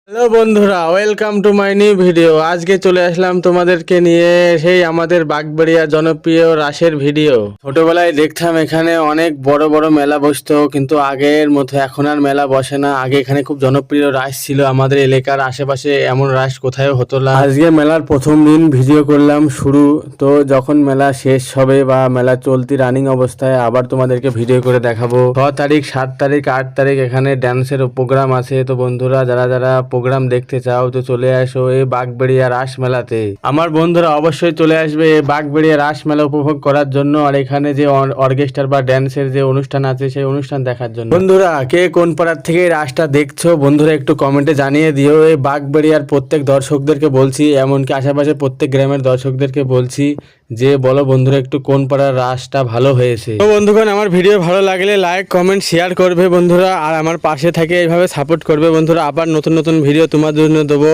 Hello বন্ধুরা, welcome to my new video. আজকে চলে আসলাম তোমাদেরকে নিয়ে সেই আমাদের বাগবাড়িয়া জনপ্রিয় রাসের ভিডিও। ছোটবেলায় দেখতাম এখানে অনেক বড় বড় মেলা বসতো, কিন্তু আগের মতো এখন আর মেলা বসে না। আগে এখানে খুব জনপ্রিয় রাস ছিল, আমাদের এলাকার আশেপাশে এমন রাস কোথাও হতো না। আজকে মেলার প্রথম দিন ভিডিও করলাম শুরু, তো যখন মেলা শেষ হবে বা মেলা চলতি রানিং অবস্থায় আবার তোমাদেরকে ভিডিও করে দেখাবো। 6 তারিখ, 7 তারিখ, 8 তারিখ এখানে ড্যান্সের প্রোগ্রাম আছে। তো বন্ধুরা, যারা যারা প্রোগ্রাম দেখতে চাও তো চলে আসো এই বাগবাড়িয়া রাস মেলাতে। আমার বন্ধুরা অবশ্যই চলে আসবে এই বাগবাড়িয়া রাস মেলা উপভোগ করার জন্য, আর এখানে যে অর্কেস্ট্রার বা ড্যান্সের যে অনুষ্ঠান আছে সেই অনুষ্ঠান দেখার জন্য। বন্ধুরা, কে কোন পাড়ার থেকে এই রাসটা দেখছো বন্ধুরা একটু কমেন্টে জানিয়ে দিও। এই বাগবাড়িয়ার প্রত্যেক দর্শকদেরকে বলছি, এমনকি আশেপাশে প্রত্যেক গ্রামের দর্শকদেরকে বলছি যে বলো বন্ধুরা একটু কোন পাড়ার রাসটা ভালো হয়েছে। তো বন্ধুগণ, আমার ভিডিও ভালো লাগলে লাইক কমেন্ট শেয়ার করবে বন্ধুরা, আর আমার পাশে থেকে এইভাবে সাপোর্ট করবে বন্ধুরা। আবার নতুন নতুন ভিডিও তোমাদের জন্য দেবো।